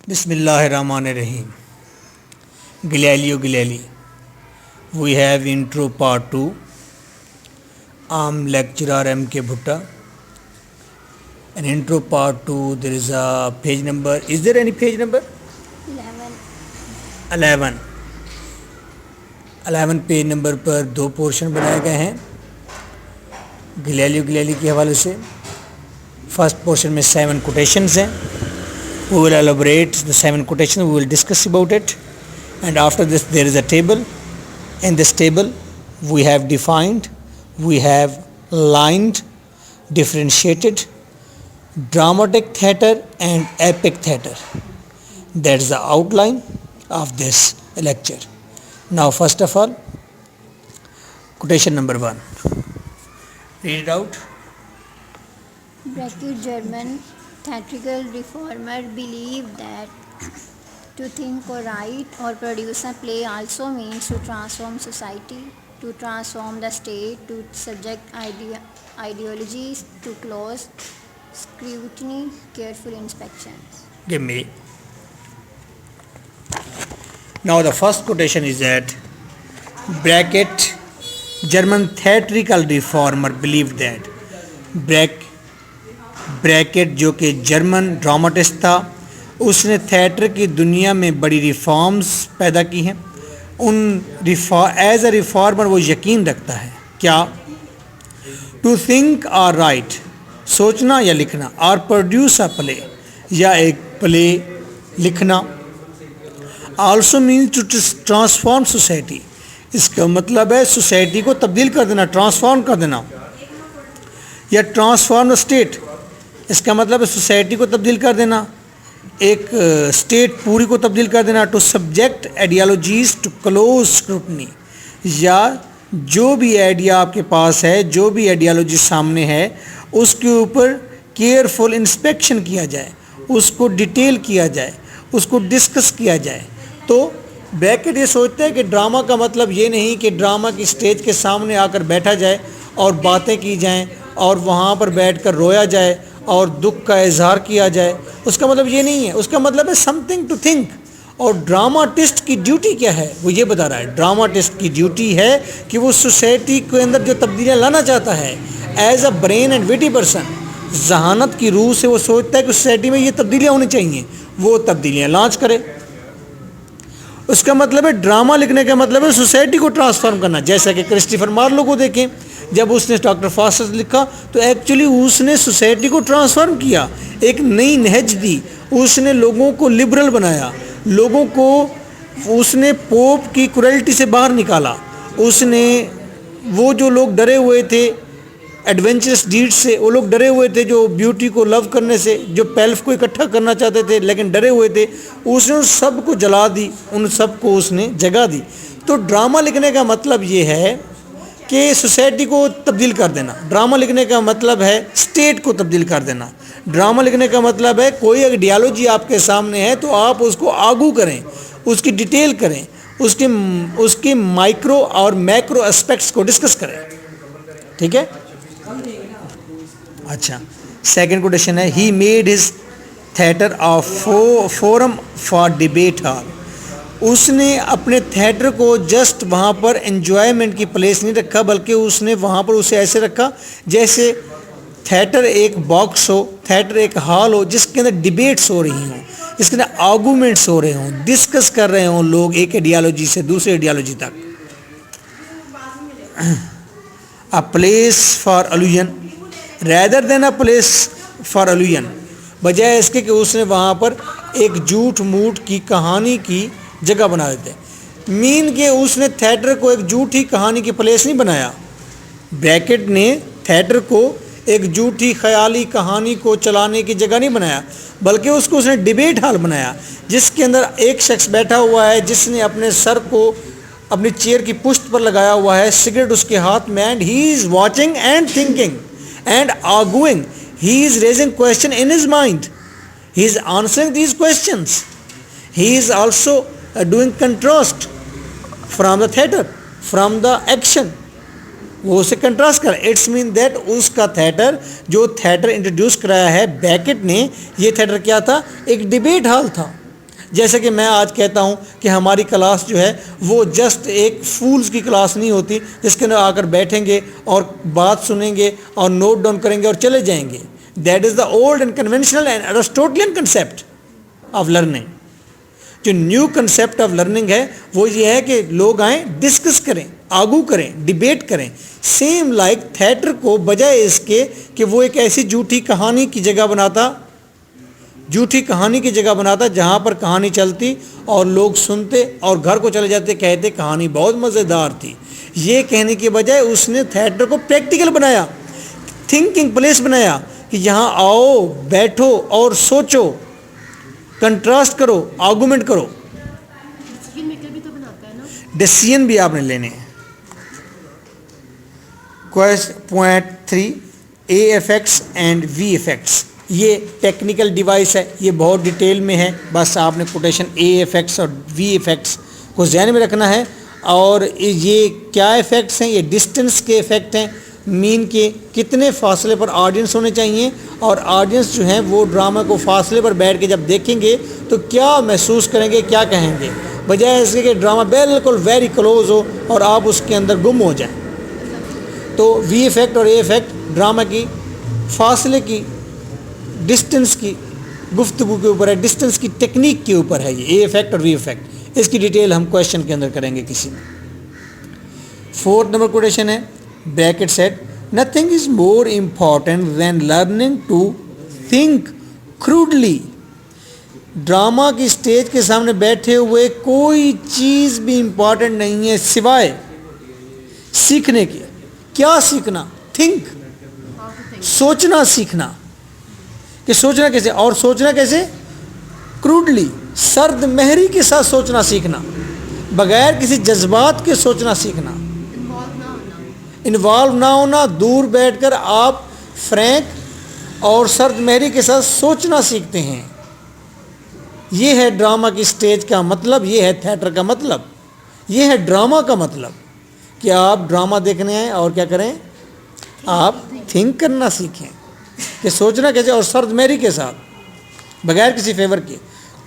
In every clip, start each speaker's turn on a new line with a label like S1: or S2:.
S1: Bismillahirrahmanirrahim. Galileo Galilei. We have intro part 2. I'm lecturer M.K. Bhutta. An intro part 2, there is a page number. Is there any page number? 11. 11 page number पर दो portion बनाए गए हैं Galileo Galilei के हवाले से. First portion में 7 quotations हैं. We will elaborate the 7 quotations. We will discuss about it, and after this there is a table. In this table we have defined, we have lined, differentiated dramatic theatre and epic theatre. That is the outline of this lecture. Now first of all, quotation number 1. Read it out.
S2: Bracket German theatrical reformer believed that to think or write or produce a play also means to transform society, to transform the state, to subject ideologies to close scrutiny, careful inspections.
S1: Give me. Now the first quotation is that bracket German theatrical reformer believed that bracket जो कि German dramatist था, उसने theatre की दुनिया में बड़ी reforms पैदा की हैं. एज अ रिफॉर्मर वो यकीन रखता है क्या? टू थिंक और राइट, सोचना या लिखना, और प्रोड्यूस अ प्ले, या एक प्ले लिखना. Also means to transform society, इसका मतलब है सोसाइटी को तब्दील कर देना, ट्रांसफॉर्म कर देना. या ट्रांसफॉर्म द स्टेट, इसका मतलब है सोसाइटी को तब्दील कर देना, एक स्टेट पूरी को तब्दील कर देना. To subject ideologies to close scrutiny, या जो भी आइडिया आपके पास है, जो भी आइडियोलॉजी सामने है, उसके ऊपर केयरफुल इंस्पेक्शन किया जाए, उसको डिटेल किया जाए, उसको डिस्कस किया जाए. तो ब्रैकेट ये सोचते हैं कि ड्रामा का मतलब ये नहीं कि ड्रामा की स्टेज के सामने आकर बैठा जाए और बातें की जाएं और वहाँ पर बैठकर रोया जाए और दुख का इजहार किया जाए. उसका मतलब ये नहीं है. उसका मतलब है समथिंग टू थिंक. और ड्रामाटिस्ट की ड्यूटी क्या है, वो ये बता रहा है. ड्रामाटिस्ट की ड्यूटी है कि वो सोसाइटी के अंदर जो तब्दीलियाँ लाना चाहता है, as a brain and witty person, जहानत की रूह से वो सोचता है कि सोसाइटी में ये तब्दीलियाँ होनी चाहिए, वो तब्दीलियाँ लॉन्च करे. उसका मतलब है ड्रामा लिखने का मतलब है सोसाइटी को ट्रांसफॉर्म करना. जैसा कि क्रिस्टोफर मार्लो को देखें, जब उसने डॉक्टर फास्टस लिखा तो एक्चुअली उसने सोसाइटी को ट्रांसफॉर्म किया, एक नई नहज दी, उसने लोगों को लिबरल बनाया, लोगों को उसने पोप की क्रुएल्टी से बाहर निकाला. उसने वो जो लोग डरे हुए थे एडवेंचरस डीड से, वो लोग डरे हुए थे जो ब्यूटी को लव करने से, जो पेल्फ को इकट्ठा करना चाहते थे लेकिन डरे हुए थे, उसने उन सब को जला दी, उन सब को उसने जगा दी. तो ड्रामा लिखने का मतलब ये है कि सोसाइटी को तब्दील कर देना. ड्रामा लिखने का मतलब है स्टेट को तब्दील कर देना. ड्रामा लिखने का मतलब है कोई आइडियोलॉजी आपके सामने है तो आप उसको आगू करें, उसकी डिटेल करें, उसके माइक्रो और मैक्रो एस्पेक्ट्स को डिस्कस करें. ठीक है. अच्छा, सेकंड कोटेशन है, he made his theatre of forum for debate hall. उसने अपने थिएटर को जस्ट वहाँ पर एंजॉयमेंट की प्लेस नहीं रखा, बल्कि उसने वहाँ पर उसे ऐसे रखा जैसे थिएटर एक बॉक्स हो, थिएटर एक हॉल हो जिसके अंदर डिबेट्स हो रही हों, जिसके अंदर आर्गूमेंट्स हो रहे हों, डिस्कस कर रहे हों लोग एक आइडियोलॉजी से दूसरी आइडियोलॉजी तक. A place for allusion rather than a place for allusion, बजाय इसके कि उसने वहाँ पर एक झूठ मूठ की कहानी की जगह बना देते. मीन के उसने थिएटर को एक झूठी कहानी की प्लेस नहीं बनाया. ब्रैकेट ने थिएटर को एक झूठी ख्याली कहानी को चलाने की जगह नहीं बनाया, बल्कि उसको उसने डिबेट हॉल बनाया, जिसके अंदर एक शख्स बैठा हुआ है जिसने अपने सर को अपनी चेयर की पुश्त पर लगाया हुआ है, सिगरेट उसके हाथ में, and he is watching and thinking and arguing. He is raising question in his mind, he is answering these questions, he is also doing contrast from the theater, from the action. वो उसे contrast कर. It's mean that उसका theatre जो theatre introduce कराया है bracket ने, ये theatre क्या था? एक डिबेट हॉल था. जैसे कि मैं आज कहता हूँ कि हमारी क्लास जो है वो जस्ट एक फूल्स की क्लास नहीं होती जिसके अंदर आकर बैठेंगे और बात सुनेंगे और नोट डाउन करेंगे और चले जाएंगे। That is the old and conventional and Aristotelian concept of learning. जो न्यू कंसेप्ट ऑफ लर्निंग है वो ये है कि लोग आएँ, डिस्कस करें, आर्गू करें, डिबेट करें। सेम लाइक थिएटर को बजाय इसके कि वो एक ऐसी झूठी कहानी की जगह बनाता जहाँ पर कहानी चलती और लोग सुनते और घर को चले जाते, कहते कहानी बहुत मज़ेदार थी। ये कहने के बजाय उसने थिएटर को प्रैक्टिकल बनाया, थिंकिंग प्लेस बनाया कि यहाँ आओ, बैठो और सोचो, कंट्रास्ट करो, आर्गूमेंट करो।
S3: डिसीजन मेकर भी तो बनाता है ना।
S1: डिसीजन भी आपने लेने हैं। Point 3, A effects and V effects. ये टेक्निकल डिवाइस है, ये बहुत डिटेल में है, बस आपने कोटेशन ए इफेक्ट्स और वी इफेक्ट्स को ध्यान में रखना है। और ये क्या इफेक्ट्स हैं? ये डिस्टेंस के इफेक्ट हैं, मीन के कितने फासले पर ऑडियंस होने चाहिए, और ऑडियंस जो है वो ड्रामा को फासले पर बैठ के जब देखेंगे तो क्या महसूस करेंगे, क्या कहेंगे, बजाय इसके कि ड्रामा बिल्कुल वेरी क्लोज हो और आप उसके अंदर गुम हो जाएं। तो वी इफेक्ट और ए इफेक्ट ड्रामा की फासले की, डिस्टेंस की गुफ्तगू के ऊपर है, डिस्टेंस की टेक्निक के ऊपर है ये ए इफेक्ट और वी इफेक्ट। इसकी डिटेल हम क्वेश्चन के अंदर करेंगे किसी में। 4th नंबर कोटेशन है, bracket set, nothing is more important than learning to think crudely. Drama की स्टेज के सामने बैठे हुए कोई चीज़ भी इम्पॉर्टेंट नहीं है सिवाय सीखने के। क्या सीखना? थिंक, सोचना सीखना। कि सोचना कैसे, और सोचना कैसे? क्रूडली, सर्द महरी के साथ सोचना सीखना, बगैर किसी जज्बात के सोचना सीखना, इन्वॉल्व ना होना, दूर बैठकर आप फ्रैंक और सर्द महरी के साथ सोचना सीखते हैं। ये है ड्रामा की स्टेज का मतलब, ये है थिएटर का मतलब, ये है ड्रामा का मतलब कि आप ड्रामा देखने आए और क्या करें, आप थिंक करना सीखें कि सोचना कैसे, और सर्द महरी के साथ बगैर किसी फेवर के।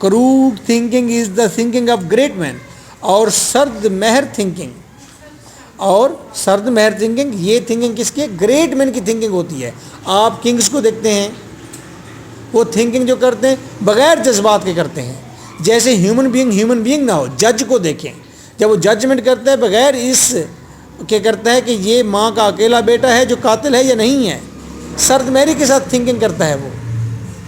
S1: Crude thinking is the thinking of great man, और सर्द महर थिंकिंग, और सर्द महर थिंकिंग, ये थिंकिंग किसकी है? ग्रेट मैन की थिंकिंग होती है। आप किंग्स को देखते हैं, वो थिंकिंग जो करते हैं बगैर जज्बात के करते हैं। जैसे ह्यूमन बीइंग ना हो, जज को देखें, जब वो जजमेंट करता है बगैर इस के करता है कि ये माँ का अकेला बेटा है जो कातिल है या नहीं है, सर्द महरी के साथ थिंकिंग करता है वो।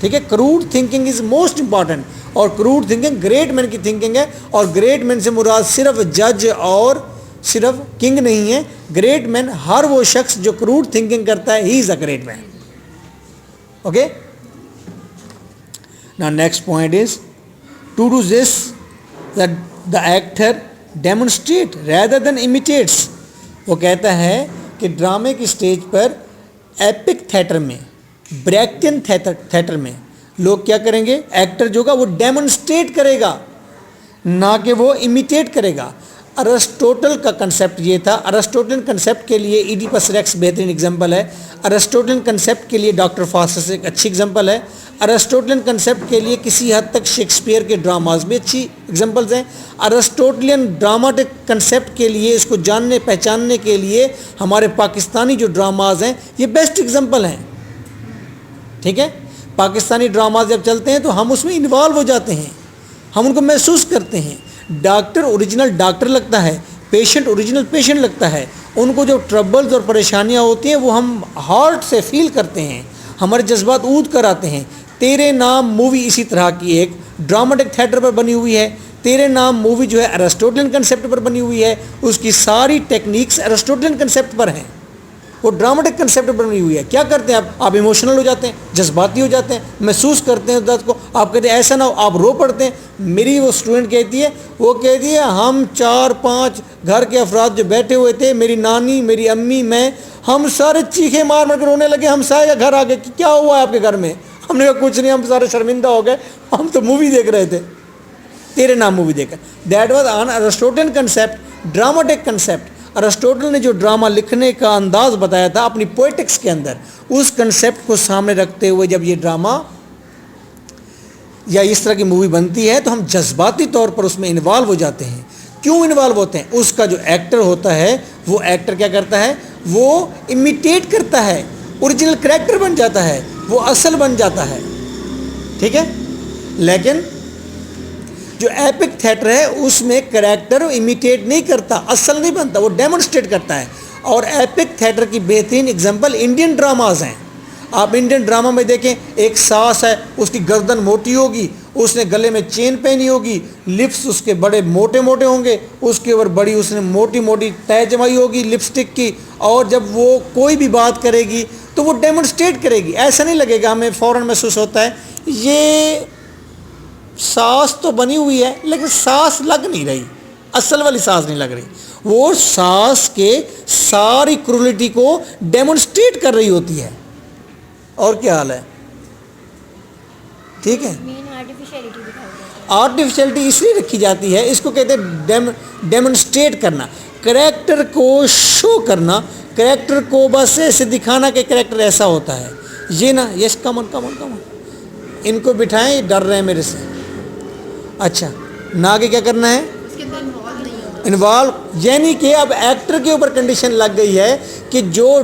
S1: ठीक है, crude thinking is most important, और क्रूड थिंकिंग ग्रेट मैन की थिंकिंग है। और ग्रेट मैन से मुराद सिर्फ जज और सिर्फ किंग नहीं है। ग्रेट मैन हर वो शख्स जो क्रूड थिंकिंग करता है, he is a great man. Okay, now next point is to do this the actor demonstrate rather than imitates. वो कहता है कि ड्रामे की स्टेज पर, एपिक थिएटर में, ब्रेक्टियन थिएटर में लोग क्या करेंगे? एक्टर जो का वो डेमोन्स्ट्रेट करेगा, ना कि वो इमिटेट करेगा। अरिस्टोटल का कंसेप्ट ये था। अरिस्टोटलियन कंसेप्ट के लिए इडिपस रेक्स बेहतरीन एग्जांपल है। अरिस्टोटलियन कंसेप्ट के लिए डॉक्टर फास्टस एक अच्छी एग्जांपल है। अरिस्टोटलियन कंसेप्ट के लिए किसी हद तक शेक्सपियर के ड्रामाज भी अच्छी एग्जांपल्स हैं। अरिस्टोटलियन ड्रामाटिक कंसेप्ट के लिए, इसको जानने पहचानने के लिए हमारे पाकिस्तानी जो ड्रामाज हैं ये बेस्ट एग्जांपल हैं। ठीक है, पाकिस्तानी ड्रामाज जब चलते हैं तो हम उसमें इन्वॉल्व हो जाते हैं, हम उनको महसूस करते हैं। डॉक्टर ओरिजिनल डॉक्टर लगता है, पेशेंट ओरिजिनल पेशेंट लगता है। उनको जो ट्रबल्स और परेशानियां होती हैं वो हम हार्ट से फील करते हैं, हमारे जज्बात ऊद कर आते हैं। तेरे नाम मूवी इसी तरह की एक ड्रामेटिक थिएटर पर बनी हुई है। तेरे नाम मूवी जो है अरिस्टोटलियन कंसेप्ट पर बनी हुई है, उसकी सारी टेक्निक्स अरिस्टोटलियन कंसेप्ट पर हैं, वो ड्रामेटिक कंसेप्ट पर बनी हुई है। क्या करते हैं आप इमोशनल हो जाते हैं, जज्बाती हो जाते हैं, महसूस करते हैं दर्द को। आप कहते हैं ऐसा ना हो, आप रो पड़ते हैं। मेरी वो स्टूडेंट कहती है, वो कहती है हम 4-5 घर के अफराद जो बैठे हुए थे, मेरी नानी, मेरी अम्मी, मैं, हम सारे चीखे मार मार कर रोने लगे। हम सारे घर आ गए कि क्या हुआ है आपके घर में? हमने कहा कुछ नहीं, हम सारे शर्मिंदा हो गए, हम तो मूवी देख रहे थे, तेरे नाम मूवी देखकर। That was an Aristotelian concept, dramatic concept. Aristotle ने जो ड्रामा लिखने का अंदाज़ बताया था अपनी पोएटिक्स के अंदर, उस कंसेप्ट को सामने रखते हुए जब ये ड्रामा या इस तरह की मूवी बनती है तो हम जज्बाती तौर पर उसमें इन्वॉल्व हो जाते हैं। क्यों इन्वॉल्व होते हैं? उसका जो एक्टर होता है वो एक्टर क्या करता है, वो इमिटेट करता है, ओरिजिनल कैरेक्टर बन जाता है, वो असल बन जाता है, ठीक है। लेकिन जो एपिक थिएटर है उसमें कैरेक्टर इमिटेट नहीं करता, असल नहीं बनता, वो डेमोन्स्ट्रेट करता है। और एपिक थिएटर की बेहतरीन एग्जांपल इंडियन ड्रामाज हैं। आप इंडियन ड्रामा में देखें, एक सास है, उसकी गर्दन मोटी होगी, उसने गले में चेन पहनी होगी, लिप्स उसके बड़े मोटे मोटे होंगे, उसके ऊपर बड़ी उसने मोटी मोटी तय जमाई होगी लिपस्टिक की, और जब वो कोई भी बात करेगी तो वो डेमोन्स्ट्रेट करेगी। ऐसा नहीं लगेगा, हमें फ़ौरन महसूस होता है ये सास तो बनी हुई है लेकिन सास लग नहीं रही, असल वाली सास नहीं लग रही, वो सास के सारी क्रूलिटी को डेमोन्स्ट्रेट कर रही होती है। और क्या हाल है, ठीक है।
S2: मेन आर्टिफिशियलिटी दिखाई देती है।
S1: आर्टिफिशियलिटी इसलिए रखी जाती है, इसको कहते हैं डेमोन्स्ट्रेट करना, करेक्टर को शो करना, करेक्टर को बस ऐसे दिखाना कि करेक्टर ऐसा होता है। ये ना, यस कमन कमन कमन, इनको बिठाएं, ये डर रहे हैं मेरे से। अच्छा, ना आगे क्या करना है,
S3: इसके अंदर इन्वॉल्व नहीं होना।
S1: इन्वॉल्व, यानी कि अब एक्टर के ऊपर कंडीशन लग गई है कि जो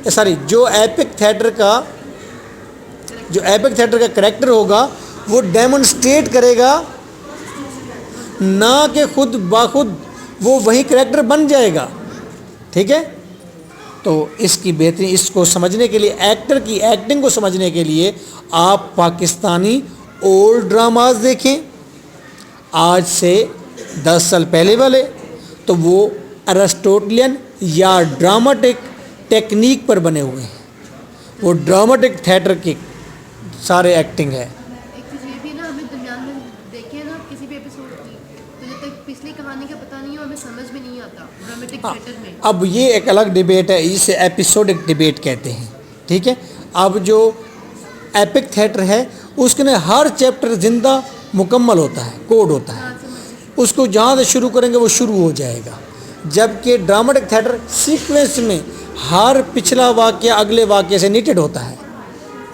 S1: जो एपिक थिएटर का करेक्टर होगा वो डेमोन्स्ट्रेट करेगा, ना कि खुद बाखुद वो वही करेक्टर बन जाएगा, ठीक है। तो इसकी बेहतरीन, इसको समझने के लिए, एक्टर की एक्टिंग को समझने के लिए आप पाकिस्तानी ओल्ड ड्रामाज देखें, आज से 10 साल पहले वाले, तो वो एरिस्टोटेलियन या ड्रामेटिक टेक्निक पर बने हुए हैं, वो ड्रामेटिक थिएटर की सारे एक्टिंग है।
S3: एक चीज़ ये भी ना, हमें दरमियान में देखे ना किसी भी एपिसोड की, तो जब तक पिछली कहानी का पता नहीं हो हमें समझ में नहीं आता ड्रामेटिक थिएटर में।
S1: अब ये एक अलग डिबेट है, इसे एपिसोडिक डिबेट कहते हैं, ठीक है। अब जो एपिक थिएटर है उसके में हर चैप्टर जिंदा मुकम्मल होता है, कोड होता है, उसको जहाँ से शुरू करेंगे वो शुरू हो जाएगा। जबकि ड्रामेटिक थिएटर सीक्वेंस में हर पिछला वाक्य अगले वाक्य से निटेड होता है,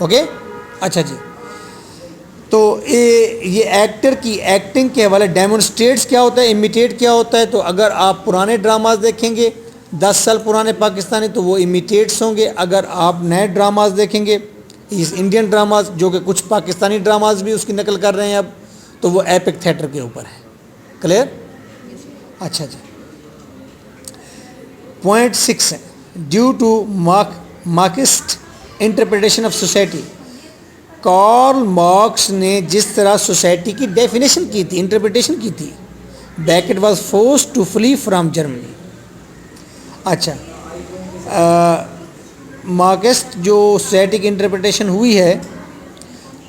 S1: ओके। अच्छा जी, तो ये एक्टर की एक्टिंग के हवाले डेमोन्स्ट्रेट्स क्या होता है, इमिटेट क्या होता है। तो अगर आप पुराने ड्रामाज देखेंगे 10 साल पुराने पाकिस्तानी, तो वो इमिटेट्स होंगे। अगर आप नए ड्रामाज देखेंगे, इस इंडियन ड्रामाज जो कि कुछ पाकिस्तानी ड्रामाज भी उसकी नकल कर रहे हैं अब, तो वो एपिक थिएटर के ऊपर है। क्लियर? अच्छा जी, पॉइंट 6 है, due to Marxist interpretation of society. Karl Marx ने जिस तरह सोसाइटी की डेफिनेशन की थी, इंटरप्रिटेशन की थी, Beckett was forced to flee from Germany. अच्छा, मार्क्सिस्ट जो सोसाइटी की इंटरप्रिटेशन हुई है,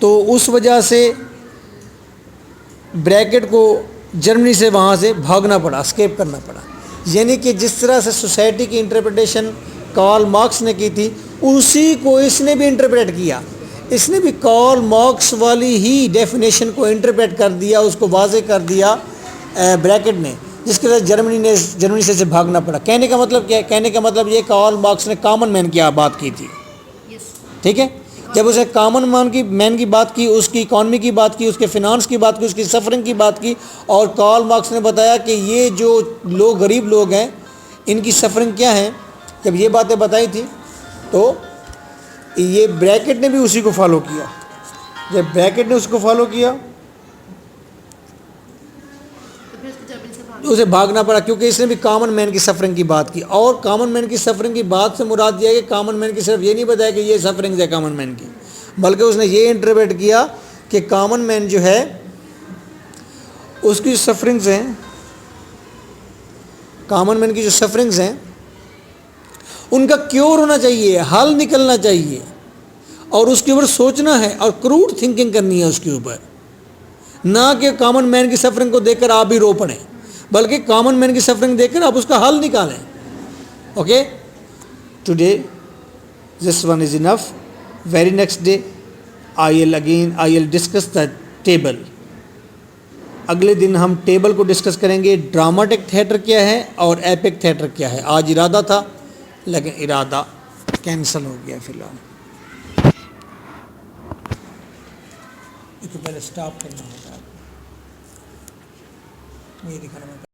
S1: तो उस वजह से ब्रैकेट को जर्मनी से वहाँ से भागना पड़ा, स्केप करना पड़ा। यानी कि जिस तरह से सोसाइटी की इंटरप्रिटेशन कार्ल मार्क्स ने की थी, उसी को इसने भी इंटरप्रेट किया। इसने भी कार्ल मार्क्स वाली ही डेफिनेशन को इंटरप्रेट कर दिया, उसको वाजे कर दिया ब्रैकेट ने, जिसके वजह जर्मनी से भागना पड़ा। कहने का मतलब क्या है? कहने का मतलब ये कार्ल मार्क्स ने कॉमन मैन की बात की थी, ठीक है। जब उसने कॉमन मैन की बात की, उसकी इकॉनमी की बात की, उसके फिनांस की बात की, उसकी सफरिंग की बात की, और कार्ल मार्क्स ने बताया कि ये जो लोग गरीब लोग हैं इनकी सफरिंग क्या है, जब ये बातें बताई थी, तो ये ब्रैकेट ने भी उसी को फॉलो किया। जब ब्रैकेट ने उसको फॉलो किया तो उसे भागना पड़ा, क्योंकि इसने भी कॉमन मैन की सफरिंग की बात की। और कॉमन मैन की सफरिंग की बात से मुराद यह है कि कॉमन मैन की सिर्फ ये नहीं बताया कि ये सफरिंग है कॉमन मैन की, बल्कि उसने ये इंटरप्रेट किया कि कॉमन मैन जो है उसकी सफरिंग्स हैं, कॉमन मैन की जो सफरिंग्स हैं उनका क्योर होना चाहिए, हल निकलना चाहिए, और उसके ऊपर सोचना है और क्रूड थिंकिंग करनी है उसके ऊपर, ना कि कॉमन मैन की सफरिंग को देखकर आप भी रो पड़ें, बल्कि कॉमन मैन की सफरिंग देखकर आप उसका हल निकालें। Okay, today this one is enough. Very next day I will discuss the table. अगले दिन हम टेबल को डिस्कस करेंगे, ड्रामेटिक थिएटर क्या है और एपिक थिएटर क्या है। आज इरादा था लेकिन इरादा कैंसिल हो गया फिलहाल। इसको पहले स्टॉप करना होता है, ये दिखाना